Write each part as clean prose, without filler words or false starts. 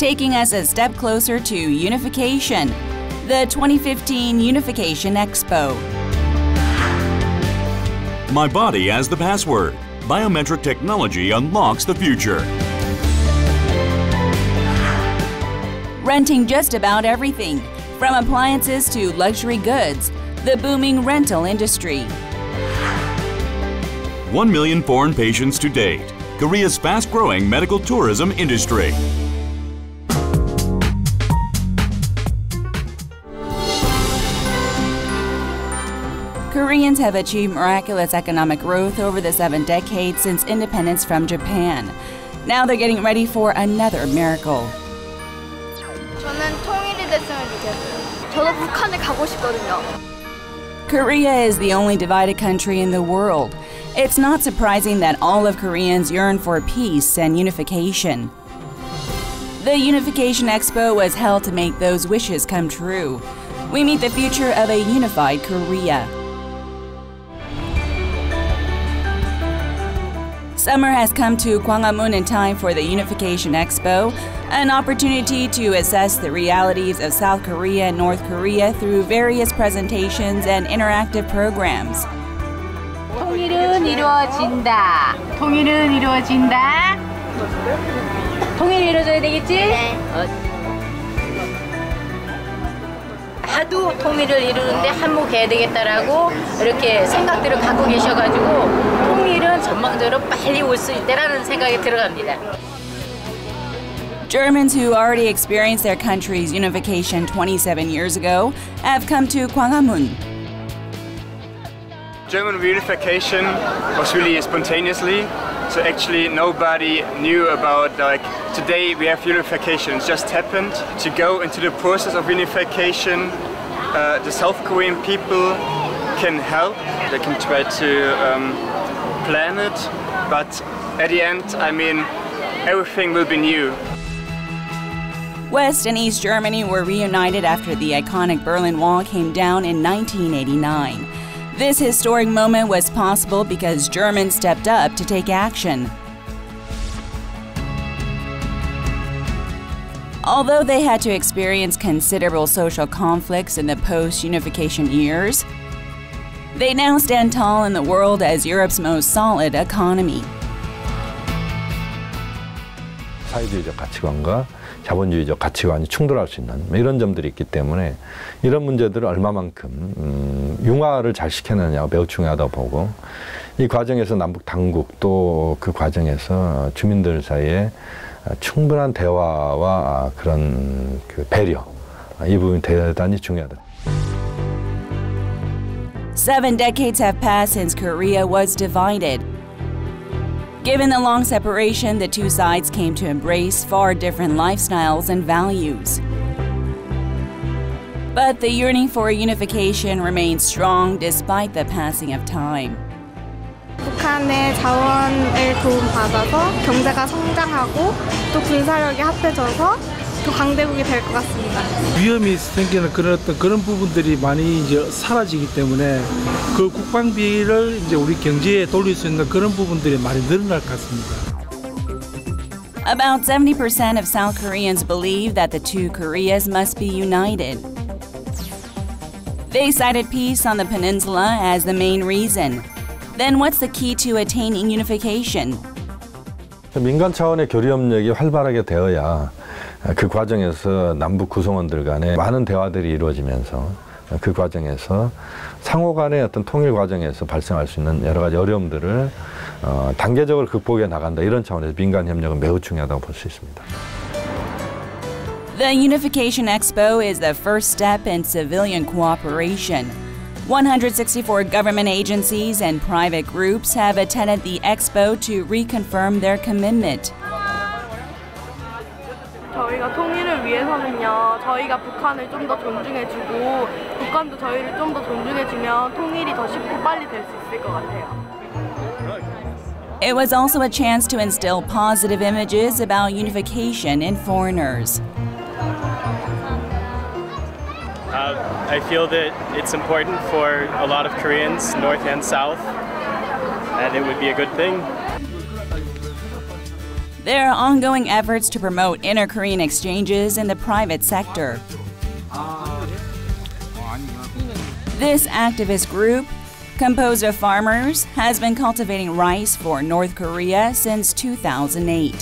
taking us a step closer to unification, the 2015 Unification Expo. My body as the password. Biometric technology unlocks the future. Renting just about everything, from appliances to luxury goods, the booming rental industry. 1 million foreign patients to date. Korea's fast-growing medical tourism industry. Koreans have achieved miraculous economic growth over the 7 decades since independence from Japan. Now they're getting ready for another miracle. 저는 통일이 됐으면 좋겠어요. 저도 북한에 가고 싶거든요. Korea is the only divided country in the world. It's not surprising that all of Koreans yearn for peace and unification. The Unification Expo was held to make those wishes come true. We meet the future of a unified Korea. Summer has come to Gwanghwamun in time for the Unification Expo, an opportunity to assess the realities of South Korea and North Korea through various presentations and interactive programs. 통일은 이루어진다. 통일은 이루어진다. 통일이 이루어져야 되겠지? 네. 하도 통일을 이루는데 한몫해야 되겠다라고 이렇게 생각들을 갖고 계셔가지고 통일은 전망적으로 빨리 올 수 있다라는 생각이 들어갑니다. Germans who already experienced their country's unification 27 years ago have come to Gwanghwamun. German reunification was really spontaneously, so actually nobody knew about, like, today we have unification. It just happened. To go into the process of unification, the South Korean people can help. They can try to plan it, but at the end, I mean, everything will be new. West and East Germany were reunited after the iconic Berlin Wall came down in 1989. This historic moment was possible because Germans stepped up to take action. Although they had to experience considerable social conflicts in the post-unification years, they now stand tall in the world as Europe's most solid economy. 사회주의적 가치관과 자본주의적 가치관이 충돌할 수 있는 이런 점들이 있기 때문에 이런 문제들을 얼마만큼 융화를 잘 시켜내느냐가 매우 중요하다고 보고, 이 과정에서 남북 당국 또 그 과정에서 주민들 사이에 충분한 대화와 그런 그 배려, 이 부분이 대단히 중요하다. 7 decades have passed since Korea was divided. Given the long separation, the two sides came to embrace far different lifestyles and values. But the yearning for unification remains strong despite the passing of time. 북한의 자원을 도움받아서 경제가 성장하고 또 군사력이 합해져서 더 강대국이 될 것 같습니다. 위험이 생기는 그런 부분들이 많이 이제 사라지기 때문에 그 국방비를 이제 우리 경제에 돌릴 수 있는 그런 부분들이 많이 늘어날 것 같습니다. About 70% of South Koreans believe that the two Koreas must be united. They cited peace on the peninsula as the main reason. Then what's the key to attaining unification? 민간 차원의 교류 협력이 활발하게 되어야 그 과정에서 남북 구성원들 간에 많은 대화들이 이루어지면서 그 과정에서 상호 간의 어떤 통일 과정에서 발생할 수 있는 여러 가지 어려움들을 단계적으로 극복해 나간다, 이런 차원에서 민간 협력은 매우 중요하다고 볼 수 있습니다. The Unification Expo is the first step in civilian cooperation. 164 government agencies and private groups have attended the expo to reconfirm their commitment. 저희가 통일을 위해서는요, 저희가 북한을 좀 더 존중해주고 북한도 저희를 좀 더 존중해주면 통일이 더 쉽고 빨리 될 수 있을 것 같아요. It was also a chance to instill positive images about unification in foreigners. I feel that it's important for a lot of Koreans, North and South, and it would be a good thing. There are ongoing efforts to promote inter-Korean exchanges in the private sector. This activist group, composed of farmers, has been cultivating rice for North Korea since 2008.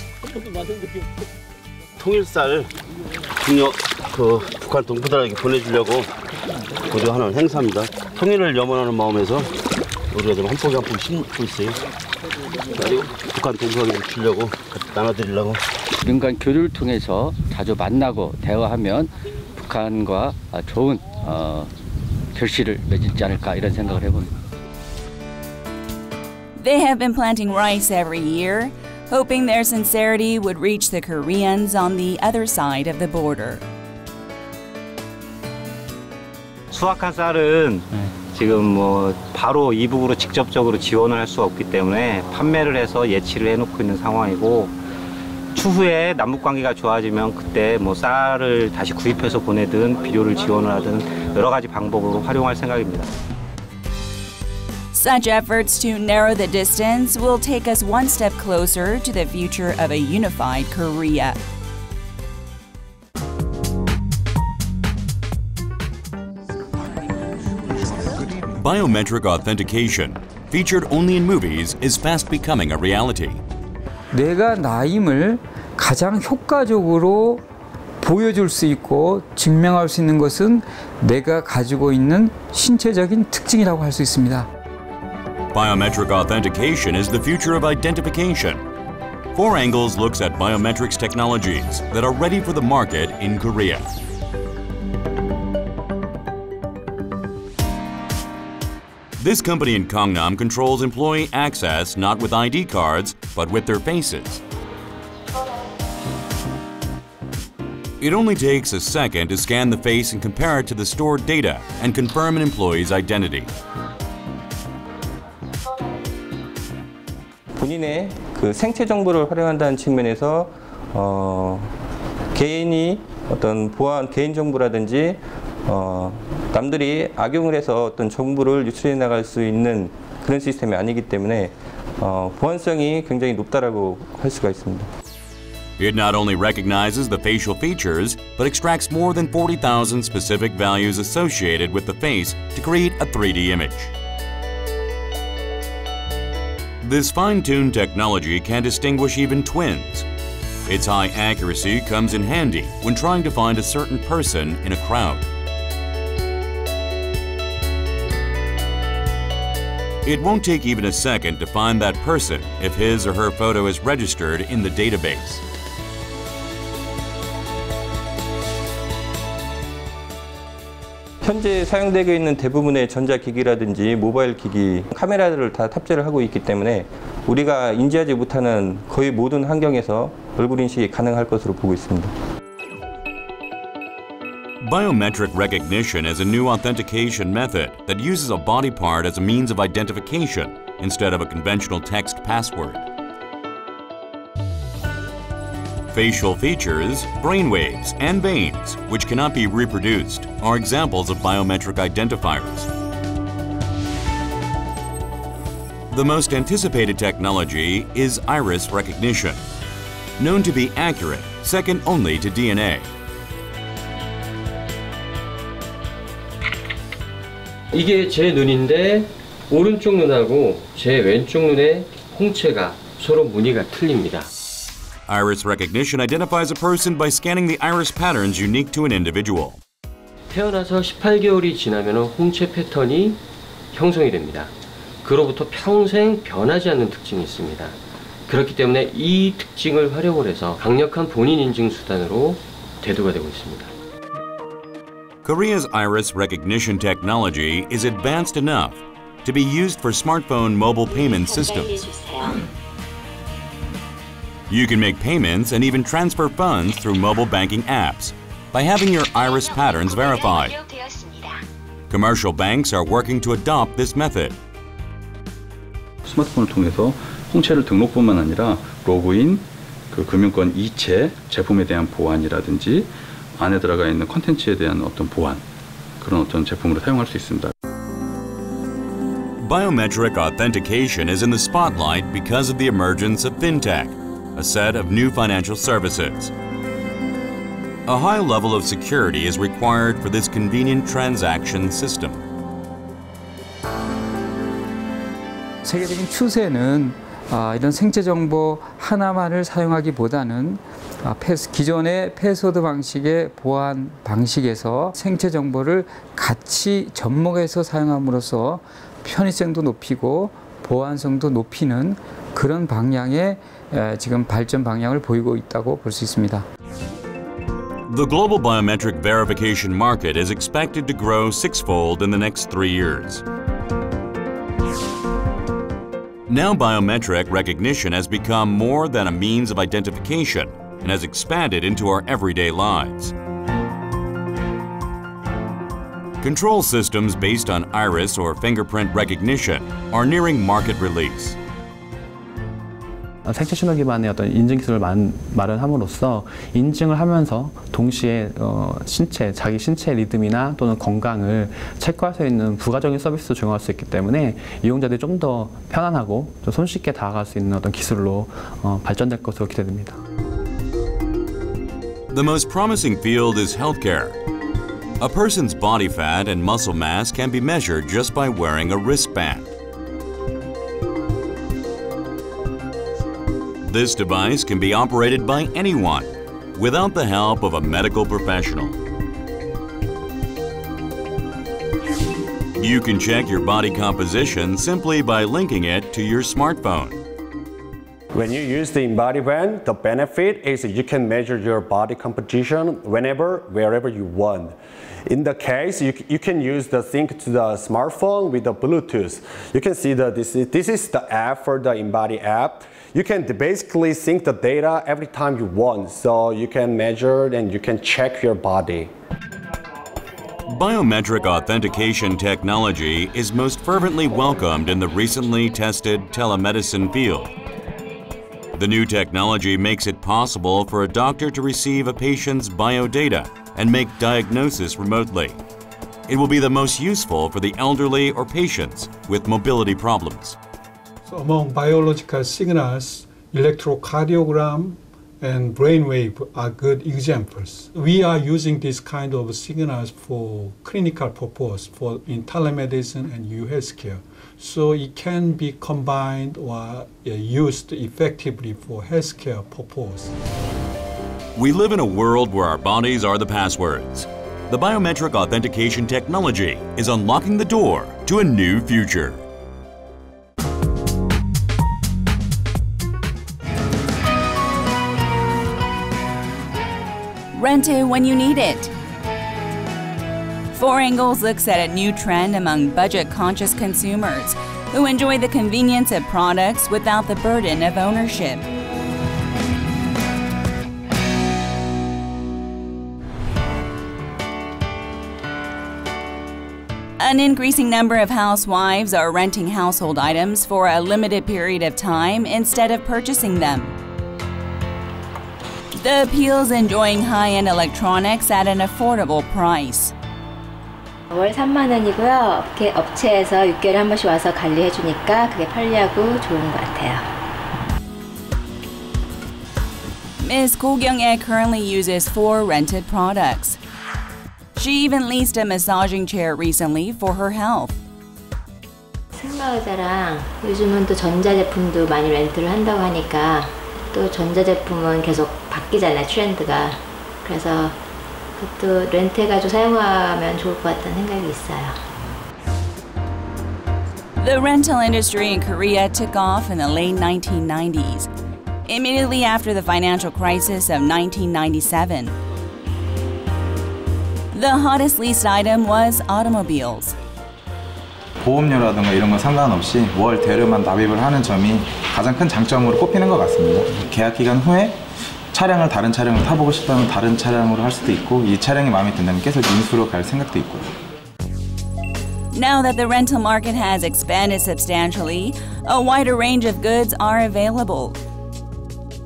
통일쌀 북한 동포들에게 보내주려고 우리가 하는 행사입니다. 통일을 염원하는 마음에서 우리가 좀 한 포기 한 포기 심고 있어요. 그리고 북한 동포들에게 주려고 나눠드리려고. 민간 교류를 통해서 자주 만나고 대화하면 북한과 좋은 결실을 맺지 않을까 이런 생각을 해봅니다. They have been planting rice every year, hoping their sincerity would reach the Koreans on the other side of the border. 수확한 쌀은 지금 뭐 바로 이북으로 직접적으로 지원을 할 수가 없기 때문에 판매를 해서 예치를 해놓고 있는 상황이고, 추후에 남북 관계가 좋아지면 그때 뭐 쌀을 다시 구입해서 보내든 비료를 지원을 하든 여러 가지 방법으로 활용할 생각입니다. Such efforts to narrow the distance will take us one step closer to the future of a unified Korea. Biometric authentication, featured only in movies, is fast becoming a reality. 내가 나임을 가장 효과적으로 보여줄 수 있고 증명할 수 있는 것은 내가 가지고 있는 신체적인 특징이라고 할 수 있습니다. Biometric authentication is the future of identification. 4Angles looks at biometrics technologies that are ready for the market in Korea. This company in Gangnam controls employee access not with ID cards, but with their faces. It only takes a second to scan the face and compare it to the stored data and confirm an employee's identity. 본인의 그 생체 정보를 활용한다는 측면에서 개인이 어떤 보안 개인 정보라든지 남들이 악용을 해서 어떤 정보를 유출해 나갈 수 있는 그런 시스템이 아니기 때문에 보안성이 굉장히 높다라고 할 수가 있습니다. It not only recognizes the facial features, but extracts more than 40,000 specific values associated with the face to create a 3D image. This fine-tuned technology can distinguish even twins. Its high accuracy comes in handy when trying to find a certain person in a crowd. It won't take even a second to find that person if his or her photo is registered in the database. 현재 사용되고 있는 대부분의 전자기기라든지 모바일 기기, 카메라들을 다 탑재를 하고 있기 때문에 우리가 인지하지 못하는 거의 모든 환경에서 얼굴 인식이 가능할 것으로 보고 있습니다. Biometric recognition is a new authentication method that uses a body part as a means of identification instead of a conventional text password. Facial features, brainwaves, and veins, which cannot be reproduced, are examples of biometric identifiers. The most anticipated technology is iris recognition, known to be accurate, second only to DNA. 이게 제 눈인데 오른쪽 눈하고 제 왼쪽 눈의 홍채가 서로 무늬가 틀립니다. Iris recognition identifies a person by scanning the iris patterns unique to an individual. 태어나서 18개월이 지나면 홍채 패턴이 형성이 됩니다. 그로부터 평생 변하지 않는 특징이 있습니다. 그렇기 때문에 이 특징을 활용을 해서 강력한 본인 인증 수단으로 대두가 되고 있습니다. Korea's iris recognition technology is advanced enough to be used for smartphone mobile payment systems. You can make payments and even transfer funds through mobile banking apps by having your iris patterns verified. Commercial banks are working to adopt this method. 스마트폰을 통해서 홍채를 등록뿐만 아니라 로그인, 그 금융권 이체, 제품에 대한 보안이라든지 안에 들어가 있는 콘텐츠에 대한 어떤 보안, 그런 어떤 제품으로 사용할 수 있습니다. Biometric authentication is in the spotlight because of the emergence of fintech, a set of new financial services. A high level of security is required for this convenient transaction system. 세계적인 추세는 이런 생체 정보 하나만을 사용하기보다는 기존의 패스워드 방식의 보안 방식에서 생체 정보를 같이 접목해서 사용함으로써 편의성도 높이고 보안성도 높이는 그런 방향의 지금 발전 방향을 보이고 있다고 볼 수 있습니다. The global biometric verification market is expected to grow sixfold in the next 3 years. Now biometric recognition has become more than a means of identification and has expanded into our everyday lives. Control systems based on iris or fingerprint recognition are nearing market release. 생체 신호 기반의 어떤 인증 기술을 마련함으로써 인증을 하면서 동시에 자기 신체 리듬이나 또는 건강을 체크할 수 있는 부가적인 서비스도 제공할 수 있기 때문에 이용자들이 좀 더 편안하고 좀 손쉽게 다가갈 수 있는 어떤 기술로 발전될 것으로 기대됩니다. The most promising field is healthcare. A person's body fat and muscle mass can be measured just by wearing a wristband. This device can be operated by anyone without the help of a medical professional. You can check your body composition simply by linking it to your smartphone. When you use the embody band, the benefit is you can measure your body composition whenever, wherever you want. In the case, you can use the sync to the smartphone with the Bluetooth. You can see that this is the app for the Embody app. You can basically sync the data every time you want, so you can measure and you can check your body. Biometric authentication technology is most fervently welcomed in the recently tested telemedicine field. The new technology makes it possible for a doctor to receive a patient's biodata and make diagnosis remotely. It will be the most useful for the elderly or patients with mobility problems. So among biological signals, electrocardiogram and brainwave are good examples. We are using this kind of signals for clinical purpose in telemedicine and healthcare. So it can be combined or used effectively for healthcare purpose. We live in a world where our bodies are the passwords. The biometric authentication technology is unlocking the door to a new future. Rent it when you need it. 4Angles looks at a new trend among budget-conscious consumers who enjoy the convenience of products without the burden of ownership. An increasing number of housewives are renting household items for a limited period of time instead of purchasing them. The appeal is enjoying high-end electronics at an affordable price. 월 3만 원이고요. 업체에서 6개월에 한 번씩 와서 관리해 주니까 그게 편리하고 좋은 것 같아요. Ms. Ko Kyung-ae currently uses 4 rented products. She even leased a massaging chair recently for her health. 승마의자랑 요즘은 또 전자제품도 많이 렌트를 한다고 하니까 또 전자제품은 계속 바뀌잖아요, 트렌드가. 그래서 그것도 렌트해가지고 사용하면 좋을 것 같다는 생각이 있어요. The rental industry in Korea took off in the late 1990s, immediately after the financial crisis of 1997. The hottest leased item was automobiles. 보험료라든가 이런 건 상관없이 월 대료만 납입을 하는 점이 가장 큰 장점으로 꼽히는 것 같습니다. 계약 기간 후에 다른 차량을 타보고 싶다면 다른 차량으로 할 수도 있고 이 차량이 마음에 든다면 계속 인수로 갈 생각도 있고요. Now that the rental market has expanded substantially, a wider range of goods are available.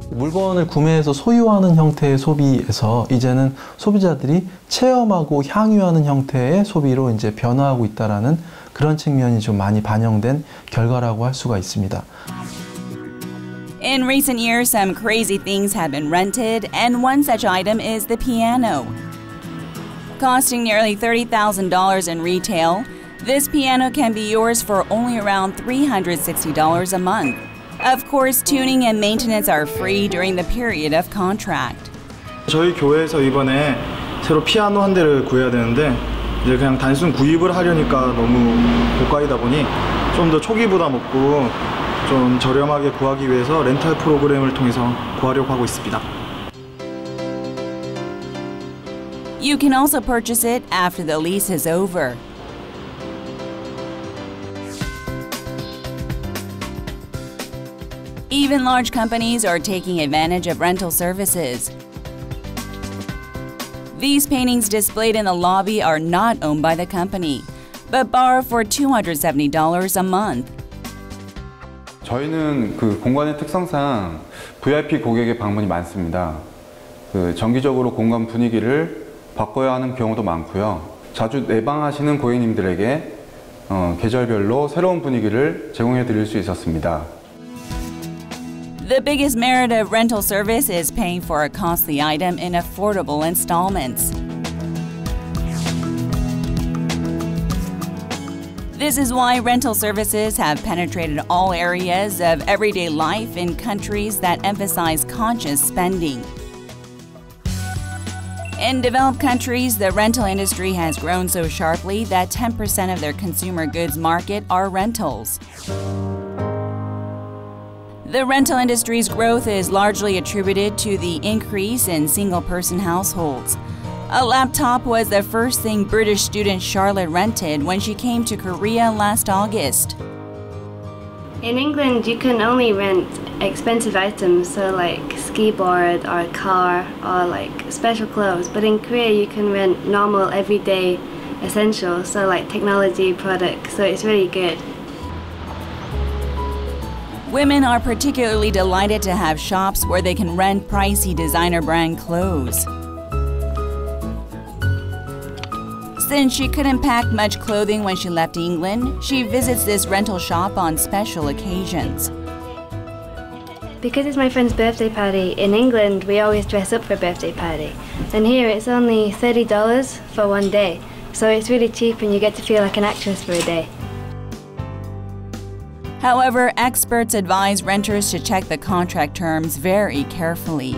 물건을 구매해서 소유하는 형태의 소비에서 이제는 소비자들이 체험하고 향유하는 형태의 소비로 이제 변화하고 있다라는 그런 측면이 좀 많이 반영된 결과라고 할 수가 있습니다. In recent years, some crazy things have been rented, and one such item is the piano. Costing nearly $30,000 in retail, this piano can be yours for only around $360 a month. Of course, tuning and maintenance are free during the period of contract. 저희 교회에서 이번에 새로 피아노 한 대를 구해야 되는데 이제 그냥 단순 구입을 하려니까 너무 고가이다 보니 좀 더 초기 부담 없고 좀 저렴하게 구하기 위해서 렌탈 프로그램을 통해서 구하려고 하고 있습니다. You can also purchase it after the lease is over. Even large companies are taking advantage of rental services. These paintings displayed in the lobby are not owned by the company, but borrowed for $270 a month. 저희는 그 공간의 특성상 VIP 고객의 방문이 많습니다. 정기적으로 공간 분위기를 바꿔야 하는 경우도 많고요. 자주 내방하시는 고객님들에게 계절별로 새로운 분위기를 제공해 드릴 수 있었습니다. The biggest merit of rental service is paying for a costly item in affordable installments. This is why rental services have penetrated all areas of everyday life in countries that emphasize conscious spending. In developed countries, the rental industry has grown so sharply that 10% of their consumer goods market are rentals. The rental industry's growth is largely attributed to the increase in single-person households. A laptop was the first thing British student Charlotte rented when she came to Korea last August. In England, you can only rent expensive items, so like ski board or a car or like special clothes. But in Korea, you can rent normal everyday essentials, so like technology products, so it's really good. Women are particularly delighted to have shops where they can rent pricey designer brand clothes. Since she couldn't pack much clothing when she left England, she visits this rental shop on special occasions. Because it's my friend's birthday party, in England we always dress up for a birthday party. And here it's only $30 for one day. So it's really cheap and you get to feel like an actress for a day. However, experts advise renters to check the contract terms very carefully.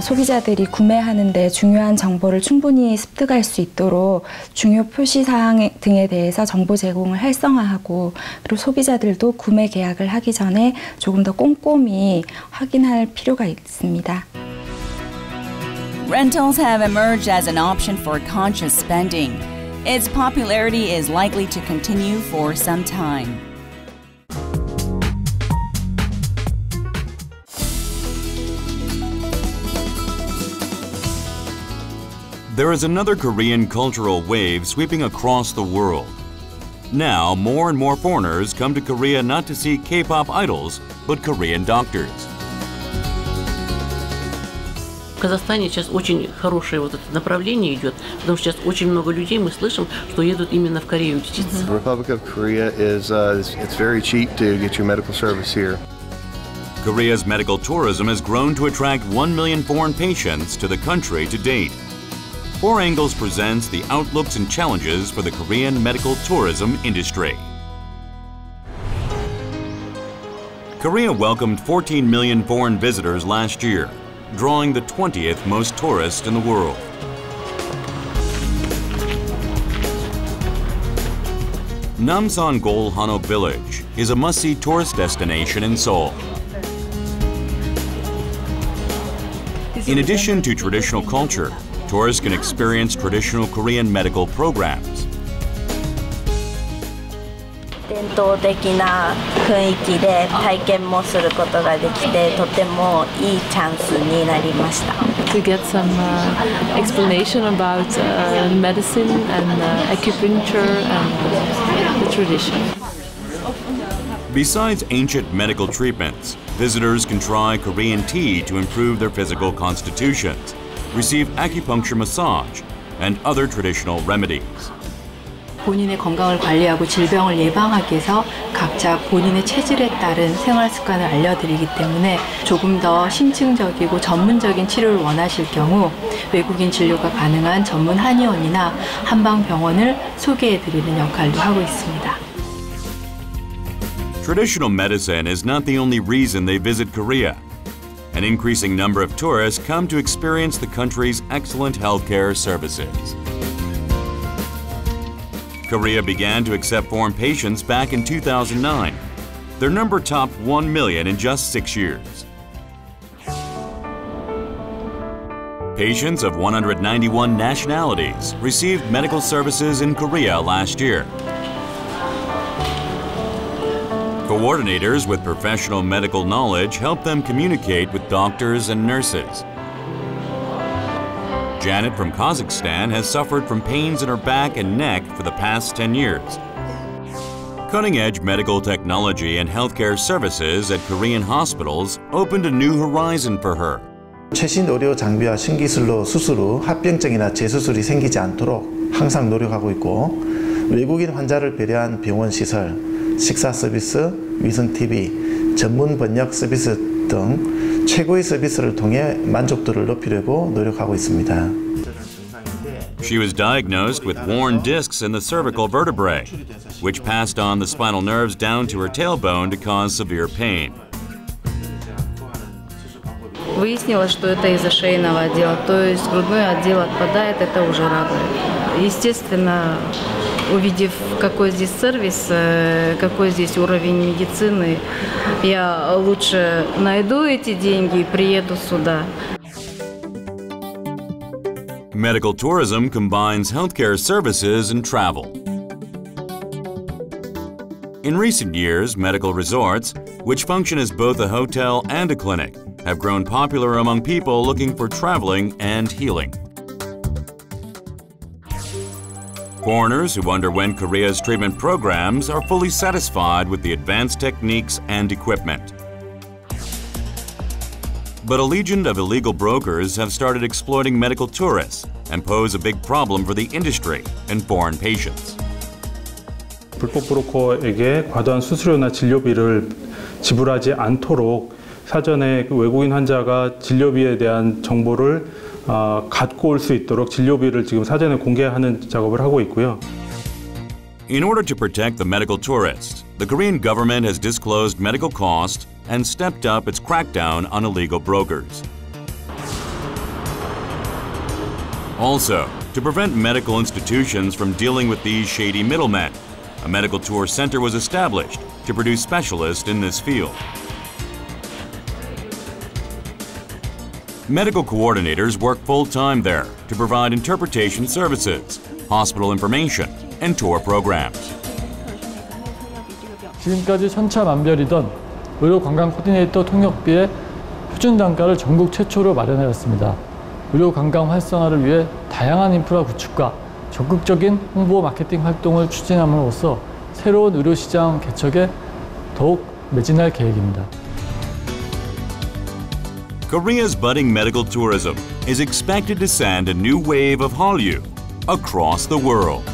소비자들이 구매하는 데 중요한 정보를 충분히 습득할 수 있도록 중요 표시사항 등에 대해서 정보 제공을 활성화하고 그리고 소비자들도 구매 계약을 하기 전에 조금 더 꼼꼼히 확인할 필요가 있습니다. Rentals have emerged as an option for conscious spending. Its popularity is likely to continue for some time. There is another Korean cultural wave sweeping across the world. Now, more and more foreigners come to Korea not to see K-pop idols, but Korean doctors. В Казахстане сейчас очень хорошее вот это направление идет, потому что сейчас очень много людей мы слышим, что едут именно в Корею учиться. The Republic of Korea is it's very cheap to get your medical service here. Korea's medical tourism has grown to attract 1 million foreign patients to the country to date. 4Angles presents the outlooks and challenges for the Korean medical tourism industry. Korea welcomed 14 million foreign visitors last year, drawing the 20th most tourists in the world. Namsan Gol Hanok Village is a must-see tourist destination in Seoul. In addition to traditional culture, tourists can experience traditional Korean medical programs. 伝統的な雰囲気で体験もすることができてとてもいいチャンスになりました。 To get some explanation about medicine and acupuncture and the tradition. Besides ancient medical treatments, visitors can try Korean tea to improve their physical constitutions, receive acupuncture massage, and other traditional remedies. 본인의 건강을 관리하고 질병을 예방하기 위해서 각자 본인의 체질에 따른 생활 습관을 알려드리기 때문에 조금 더 심층적이고 전문적인 치료를 원하실 경우 외국인 진료가 가능한 전문 한의원이나 한방병원을 소개해드리는 역할도 하고 있습니다. Traditional medicine is not the only reason they visit Korea. An increasing number of tourists come to experience the country's excellent healthcare services. Korea began to accept foreign patients back in 2009. Their number topped 1 million in just 6 years. Patients of 191 nationalities received medical services in Korea last year. Coordinators with professional medical knowledge help them communicate with doctors and nurses. Janet from Kazakhstan has suffered from pains in her back and neck for the past 10 years. Cutting-edge medical technology and healthcare services at Korean hospitals opened a new horizon for her. 최신 의료 장비와 신기술로 수술 후 합병증이나 재수술이 생기지 않도록 항상 노력하고 있고 외국인 환자를 배려한 병원 시설, 식사 서비스, 위성 TV, 전문 번역 서비스 등 최고의 서비스를 통해 만족도를 높이려고 노력하고 있습니다. She was diagnosed with worn discs in the cervical vertebrae, which passed on the spinal nerves down to her tailbone to cause severe pain. Выяснилось, что это из-за шейного отдела, то есть грудной отдел отпадает, это уже радует. Естественно, увидев, какой здесь сервис, какой здесь уровень медицины, я лучше найду эти деньги и приеду сюда. Medical tourism combines healthcare services and travel. In recent years, medical resorts, which function as both a hotel and a clinic, have grown popular among people looking for traveling and healing. Foreigners who underwent Korea's treatment programs are fully satisfied with the advanced techniques and equipment. But a legion of illegal brokers have started exploiting medical tourists and pose a big problem for the industry and foreign patients. 불법 브로커에게 과도한 수수료나 진료비를 지불하지 않도록 사전에 외국인 환자가 진료비에 대한 정보를 갖고 올 수 있도록 진료비를 지금 사전에 공개하는 작업을 하고 있고요. In order to protect the medical tourists, the Korean government has disclosed medical costs and stepped up its crackdown on illegal brokers. Also, to prevent medical institutions from dealing with these shady middlemen, a medical tour center was established to produce specialists in this field. Medical coordinators work full-time there to provide interpretation services, hospital information, and tour programs. 지금까지 천차만별이던 의료관광 코디네이터 통역비의 표준 단가를 전국 최초로 마련하였습니다. 의료관광 활성화를 위해 다양한 인프라 구축과 적극적인 홍보 마케팅 활동을 추진함으로써 새로운 의료시장 개척에 더욱 매진할 계획입니다. Korea's budding medical tourism is expected to send a new wave of Hallyu across the world.